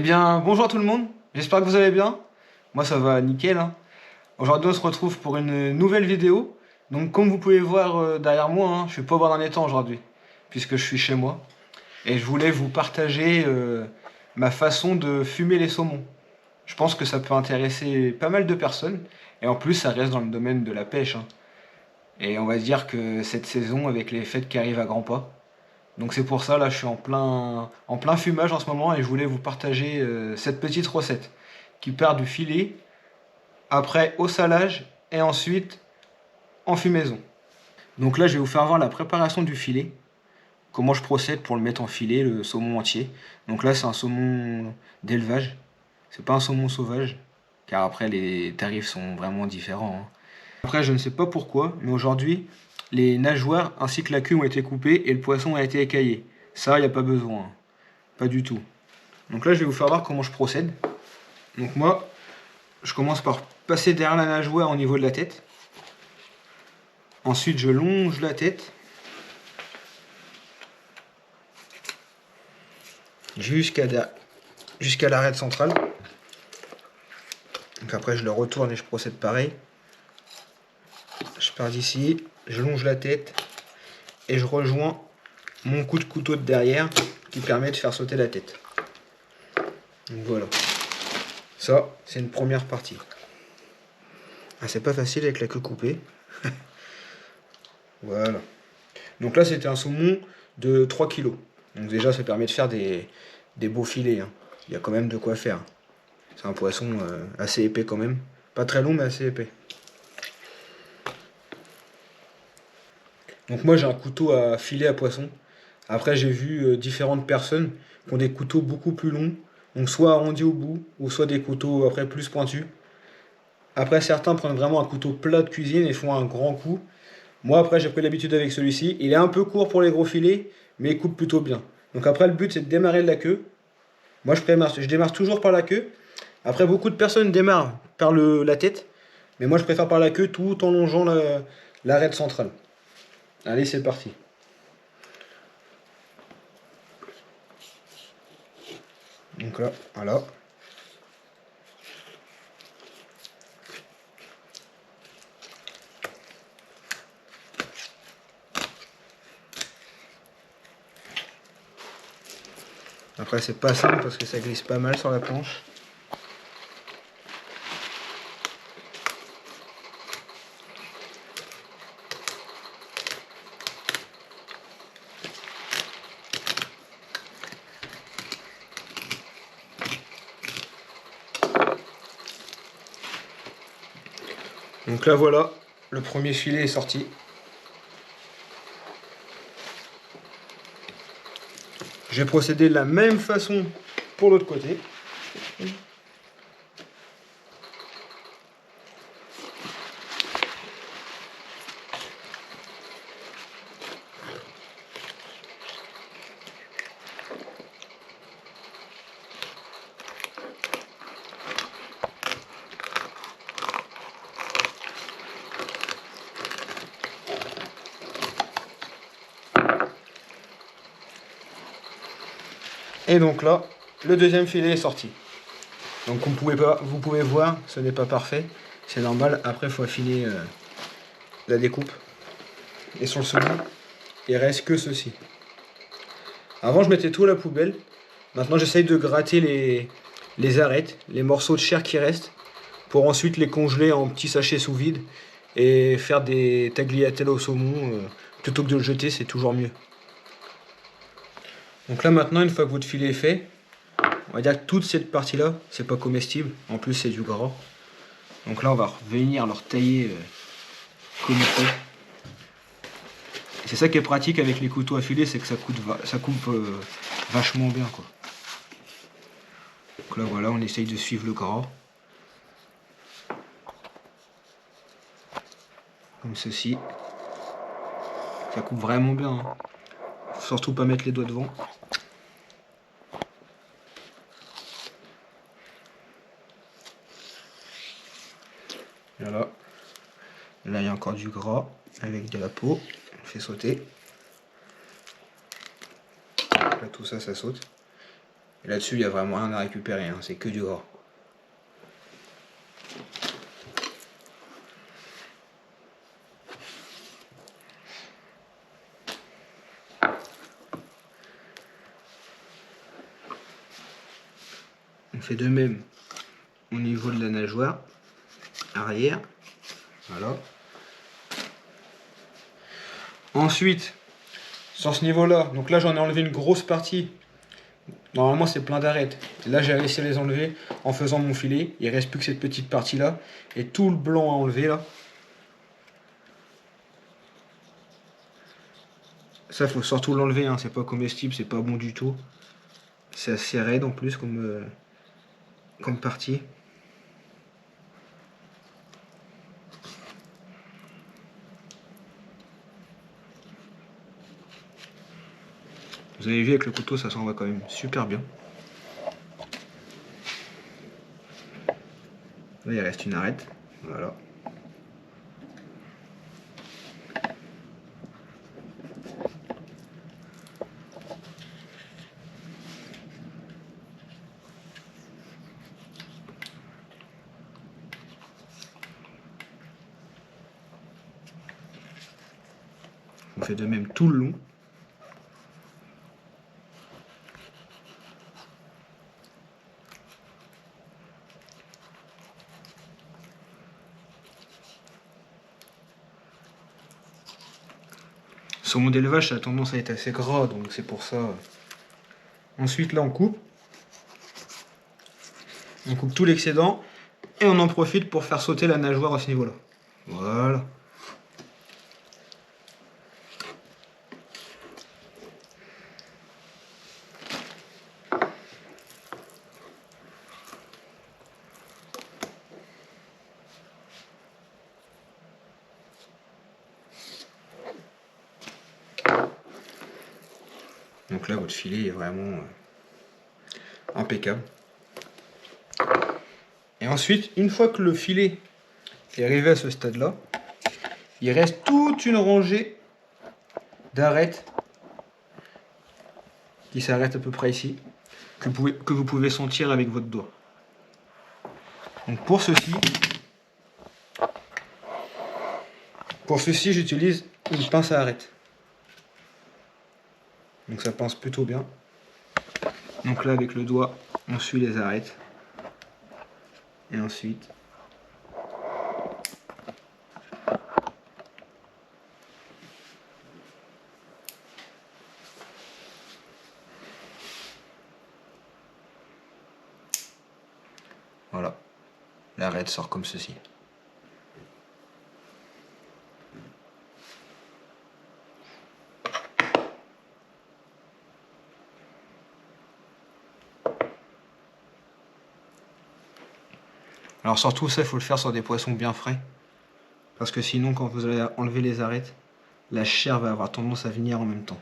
bien, bonjour tout le monde, j'espère que vous allez bien. Moi ça va nickel, hein. Aujourd'hui on se retrouve pour une nouvelle vidéo. Donc comme vous pouvez voir derrière moi, hein, je suis pas au bar d'un étang aujourd'hui, puisque je suis chez moi. Et je voulais vous partager ma façon de fumer les saumons. Je pense que ça peut intéresser pas mal de personnes. Et en plus ça reste dans le domaine de la pêche, hein. Et on va dire que cette saison, avec les fêtes qui arrivent à grands pas, donc c'est pour ça, là, je suis en plein fumage en ce moment et je voulais vous partager cette petite recette qui part du filet, après au salage et ensuite en fumaison. Donc là, je vais vous faire voir la préparation du filet, comment je procède pour le mettre en filet, le saumon entier. Donc là, c'est un saumon d'élevage, c'est pas un saumon sauvage, car après les tarifs sont vraiment différents, hein. Après, je ne sais pas pourquoi, mais aujourd'hui, les nageoires ainsi que la queue ont été coupées et le poisson a été écaillé. Ça, il n'y a pas besoin, hein. Pas du tout. Donc là, je vais vous faire voir comment je procède. Donc moi, je commence par passer derrière la nageoire au niveau de la tête. Ensuite, je longe la tête jusqu'à l'arête centrale. Donc après, je le retourne et je procède pareil. Je pars d'ici, je longe la tête et je rejoins mon coup de couteau de derrière qui permet de faire sauter la tête. Donc voilà. Ça, c'est une première partie. Ah, c'est pas facile avec la queue coupée. Voilà. Donc là, c'était un saumon de 3 kilos. Donc déjà, ça permet de faire des beaux filets, hein. Il y a quand même de quoi faire. C'est un poisson assez épais quand même. Pas très long, mais assez épais. Donc moi, j'ai un couteau à filet à poisson. Après, j'ai vu différentes personnes qui ont des couteaux beaucoup plus longs. Donc soit arrondis au bout, ou soit des couteaux après plus pointus. Après, certains prennent vraiment un couteau plat de cuisine et font un grand coup. Moi, après, j'ai pris l'habitude avec celui-ci. Il est un peu court pour les gros filets, mais il coupe plutôt bien. Donc après, le but, c'est de démarrer de la queue. Moi, je démarre toujours par la queue. Après, beaucoup de personnes démarrent par la tête. Mais moi, je préfère par la queue tout en longeant l'arête centrale. Allez, c'est parti. Donc là, voilà. Après, c'est pas simple parce que ça glisse pas mal sur la planche. Donc là, voilà, le premier filet est sorti. Je vais procéder de la même façon pour l'autre côté. Et donc là, le deuxième filet est sorti. Donc vous pouvez voir, ce n'est pas parfait. C'est normal, après il faut affiner la découpe. Et sur le second, il reste que ceci. Avant je mettais tout à la poubelle. Maintenant j'essaye de gratter les arêtes, les morceaux de chair qui restent, pour ensuite les congeler en petits sachets sous vide et faire des tagliatelles au saumon. Plutôt que de le jeter, c'est toujours mieux. Donc là maintenant, une fois que votre filet est fait, on va dire que toute cette partie-là, c'est pas comestible. En plus, c'est du gras. Donc là, on va venir leur tailler comme il faut. C'est ça qui est pratique avec les couteaux à filet, c'est que ça coupe vachement bien, quoi. Donc là, voilà, on essaye de suivre le gras. Comme ceci. Ça coupe vraiment bien, hein. Faut surtout pas mettre les doigts devant. Voilà. Là, il y a encore du gras avec de la peau. On fait sauter. Là, tout ça, ça saute. Et là-dessus, il n'y a vraiment rien à récupérer, hein, c'est que du gras. On fait de même au niveau de la nageoire arrière. Voilà. Ensuite, sur ce niveau-là, donc là j'en ai enlevé une grosse partie. Normalement c'est plein d'arêtes. Là j'ai réussi à les enlever en faisant mon filet. Il reste plus que cette petite partie-là. Et tout le blanc à enlever là. Ça faut surtout l'enlever, hein. C'est pas comestible, c'est pas bon du tout. C'est assez raide en plus comme partie. Vous avez vu avec le couteau, ça s'en va quand même super bien. Là, il reste une arête. Voilà. On fait de même tout le long. Sur mon élevage, ça a tendance à être assez gras, donc c'est pour ça. Ensuite, là, on coupe. On coupe tout l'excédent. Et on en profite pour faire sauter la nageoire à ce niveau-là. Voilà. Donc là, votre filet est vraiment impeccable. Et ensuite, une fois que le filet est arrivé à ce stade-là, il reste toute une rangée d'arêtes qui s'arrêtent à peu près ici, que vous pouvez sentir avec votre doigt. Donc pour ceci, j'utilise une pince à arête. Donc ça pince plutôt bien. Donc là, avec le doigt, on suit les arêtes. Et ensuite, voilà, l'arête sort comme ceci. Alors surtout ça, il faut le faire sur des poissons bien frais. Parce que sinon, quand vous allez enlever les arêtes, la chair va avoir tendance à venir en même temps.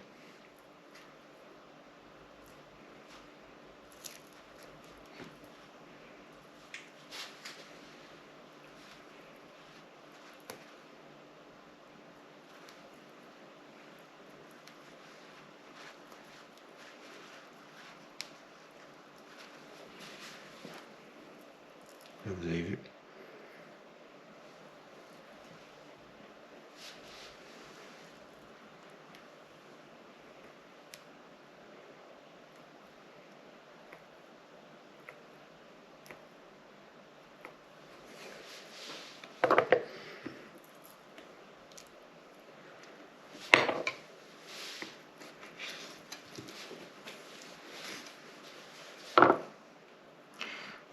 Là, vous avez vu.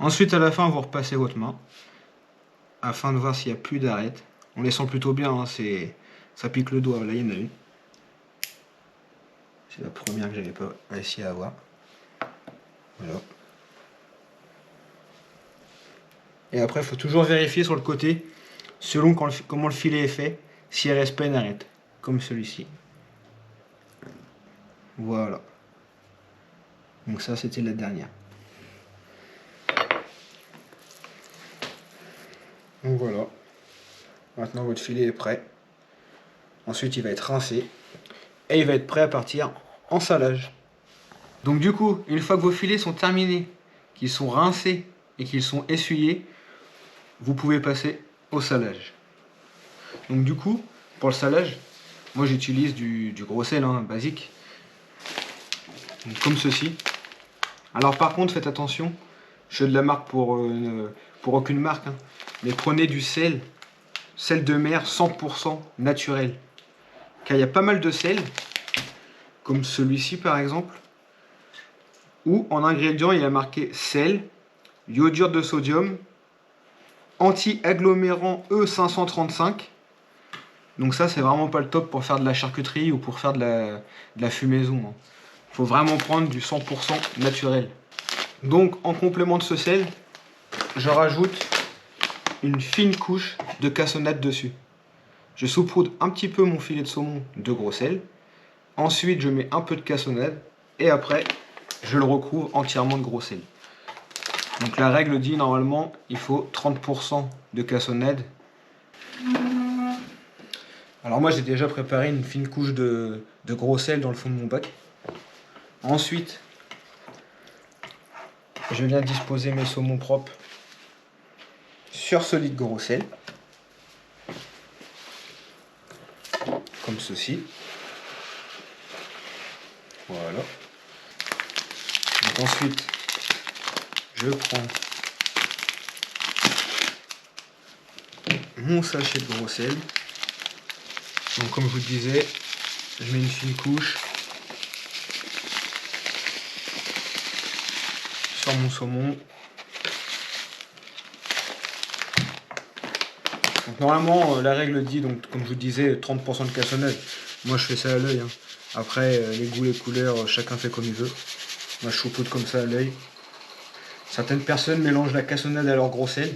Ensuite, à la fin, vous repassez votre main afin de voir s'il n'y a plus d'arêtes. On les sent plutôt bien, hein, ça pique le doigt. Là, il y en a une. C'est la première que j'avais pas réussi à avoir. Voilà. Et après, il faut toujours vérifier sur le côté, selon comment le filet est fait, s'il reste pas une arête, comme celui-ci. Voilà. Donc ça, c'était la dernière. Donc voilà. Maintenant, votre filet est prêt. Ensuite, il va être rincé. Et il va être prêt à partir en salage. Donc du coup, une fois que vos filets sont terminés, qu'ils sont rincés et qu'ils sont essuyés, vous pouvez passer au salage. Donc du coup, pour le salage, moi j'utilise du gros sel basique, donc, comme ceci. Alors par contre, faites attention, je fais de la marque pour aucune marque, hein, mais prenez du sel de mer 100% naturel. Car il y a pas mal de sel, comme celui-ci par exemple, où en ingrédients il y a marqué sel, iodure de sodium, anti-agglomérant E535. Donc ça c'est vraiment pas le top pour faire de la charcuterie ou pour faire de la fumaison. Il faut vraiment prendre du 100% naturel. Donc en complément de ce sel, je rajoute une fine couche de cassonade dessus. Je saupoudre un petit peu mon filet de saumon de gros sel. Ensuite je mets un peu de cassonade et après je le recouvre entièrement de gros sel. Donc la règle dit normalement il faut 30% de cassonade. Alors moi j'ai déjà préparé une fine couche de gros sel dans le fond de mon bac. Ensuite je viens disposer mes saumons propres sur ce lit de gros sel. Comme ceci. Voilà. Donc ensuite je prends mon sachet de gros sel. Donc comme je vous le disais, je mets une fine couche sur mon saumon. Donc normalement la règle dit, donc comme je vous disais, 30% de cassonade. Moi je fais ça à l'œil. Hein. Après les goûts, les couleurs, chacun fait comme il veut. Moi je saupoudre comme ça à l'œil. Certaines personnes mélangent la cassonade à leur gros sel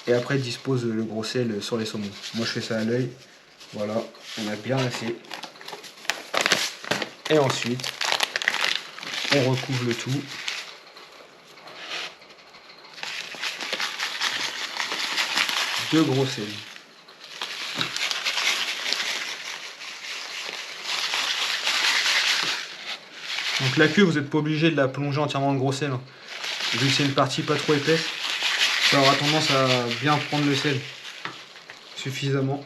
et après disposent le gros sel sur les saumons. Moi je fais ça à l'œil. Voilà, on a bien lassé. Et ensuite, on recouvre le tout. De gros sel. Donc la cuve, vous n'êtes pas obligé de la plonger entièrement de gros sel. Hein. Vu que c'est une partie pas trop épaisse, ça aura tendance à bien prendre le sel suffisamment.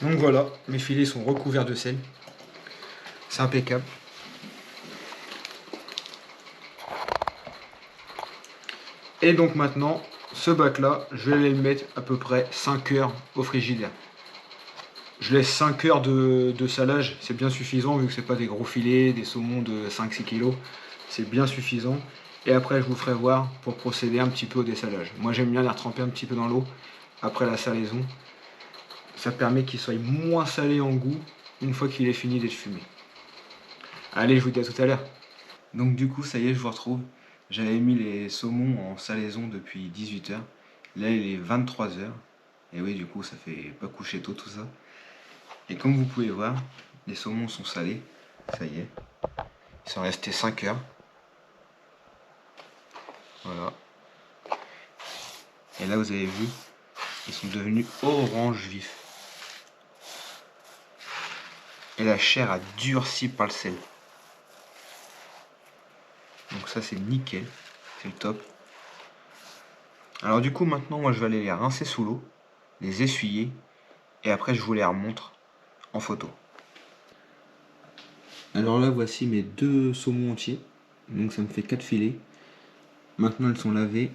Donc voilà, mes filets sont recouverts de sel. C'est impeccable. Et donc maintenant, ce bac là, je vais aller le mettre à peu près 5 heures au frigidaire. Je laisse 5 heures de salage, c'est bien suffisant vu que c'est pas des gros filets, des saumons de 5-6 kg. C'est bien suffisant. Et après je vous ferai voir pour procéder un petit peu au dessalage. Moi j'aime bien les retremper un petit peu dans l'eau après la salaison. Ça permet qu'il soit moins salé en goût une fois qu'il est fini d'être fumé. Allez, je vous dis à tout à l'heure. Donc du coup, ça y est, je vous retrouve. J'avais mis les saumons en salaison depuis 18 h. Là, il est 23 h. Et oui, du coup, ça fait pas coucher tôt tout ça. Et comme vous pouvez voir, les saumons sont salés. Ça y est. Ils sont restés 5 heures. Voilà. Et là, vous avez vu, ils sont devenus orange vif. Et la chair a durci par le sel. Donc ça, c'est nickel. C'est le top. Alors du coup, maintenant, moi, je vais aller les rincer sous l'eau, les essuyer, et après, je vous les remontre en photo. Alors là, voici mes 2 saumons entiers. Donc ça me fait 4 filets. Maintenant, ils sont lavés,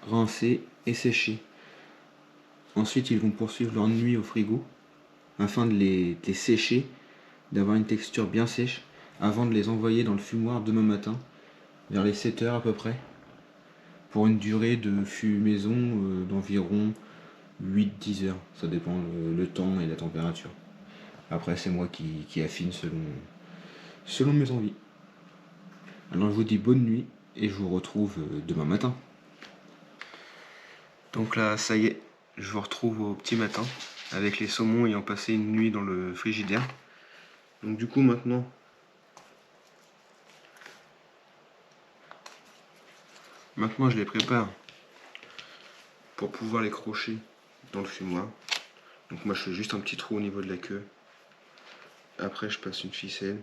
rincés et séchés. Ensuite, ils vont poursuivre leur nuit au frigo afin de les sécher, d'avoir une texture bien sèche avant de les envoyer dans le fumoir demain matin, vers les 7 h à peu près, pour une durée de fumaison d'environ 8-10 heures. Ça dépend le temps et la température. Après, c'est moi qui affine selon mes envies. Alors, je vous dis bonne nuit et je vous retrouve demain matin. Donc là, ça y est, je vous retrouve au petit matin avec les saumons ayant passé une nuit dans le frigidaire. Donc du coup, maintenant, je les prépare pour pouvoir les crocher dans le fumoir. Donc moi je fais juste un petit trou au niveau de la queue. Après je passe une ficelle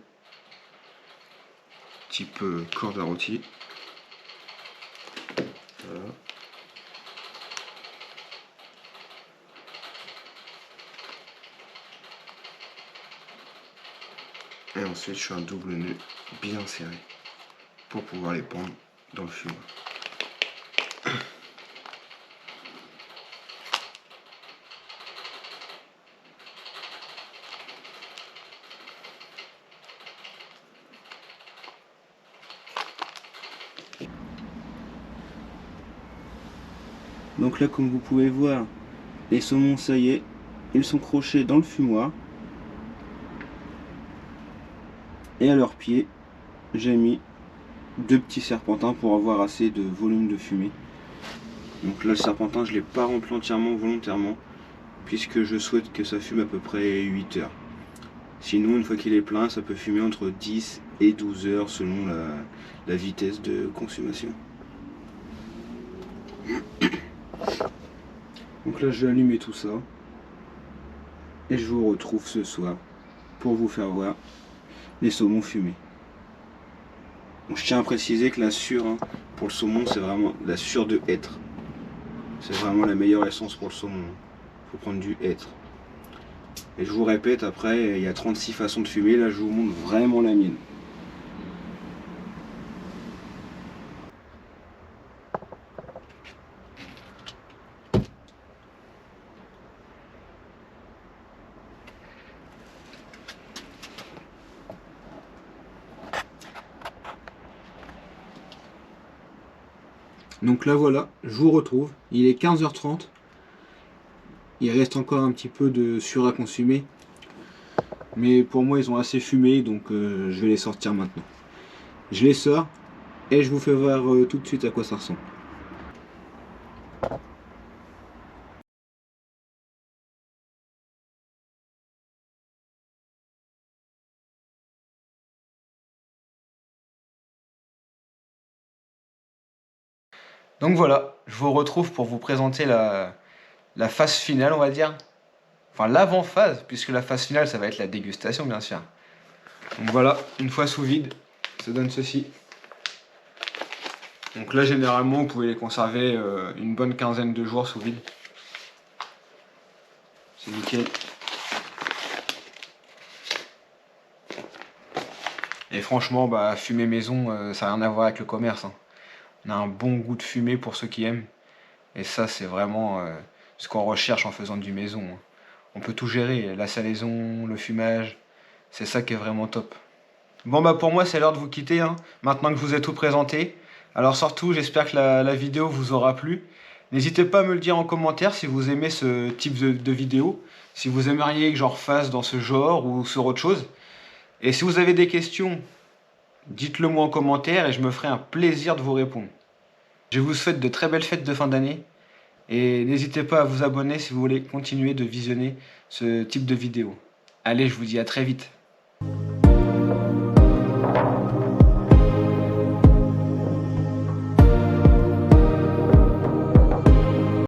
type corde à rôti. Voilà. Et ensuite je fais un double nœud bien serré pour pouvoir les pendre dans le fumoir. Donc là, comme vous pouvez voir, les saumons, ça y est, ils sont crochés dans le fumoir. Et à leurs pieds, j'ai mis 2 petits serpentins pour avoir assez de volume de fumée. Donc là, le serpentin, je ne l'ai pas rempli entièrement volontairement, puisque je souhaite que ça fume à peu près 8 heures. Sinon, une fois qu'il est plein, ça peut fumer entre 10 et 12 heures selon la vitesse de consommation. Donc là, je vais allumer tout ça. Et je vous retrouve ce soir pour vous faire voir les saumons fumés. Donc, je tiens à préciser que la sûre pour le saumon, c'est vraiment la sûre de hêtre. C'est vraiment la meilleure essence pour le saumon. Il faut prendre du hêtre. Et je vous répète, après, il y a 36 façons de fumer. Là, je vous montre vraiment la mienne. Donc là voilà, je vous retrouve, il est 15h30, il reste encore un petit peu de sûre à consumer, mais pour moi ils ont assez fumé, donc je vais les sortir maintenant. Je les sors et je vous fais voir tout de suite à quoi ça ressemble. Donc voilà, je vous retrouve pour vous présenter la phase finale, on va dire. Enfin, l'avant-phase, puisque la phase finale, ça va être la dégustation, bien sûr. Donc voilà, une fois sous vide, ça donne ceci. Donc là, généralement, vous pouvez les conserver une bonne quinzaine de jours sous vide. C'est nickel. Et franchement, bah, fumer maison, ça n'a rien à voir avec le commerce. On a un bon goût de fumée pour ceux qui aiment. Et ça, c'est vraiment ce qu'on recherche en faisant du maison. On peut tout gérer, la salaison, le fumage, c'est ça qui est vraiment top. Bon bah pour moi c'est l'heure de vous quitter, maintenant que je vous ai tout présenté. Alors surtout j'espère que la vidéo vous aura plu. N'hésitez pas à me le dire en commentaire si vous aimez ce type de vidéo, si vous aimeriez que j'en refasse dans ce genre ou sur autre chose. Et si vous avez des questions, dites-le moi en commentaire et je me ferai un plaisir de vous répondre. Je vous souhaite de très belles fêtes de fin d'année. Et n'hésitez pas à vous abonner si vous voulez continuer de visionner ce type de vidéo. Allez, je vous dis à très vite.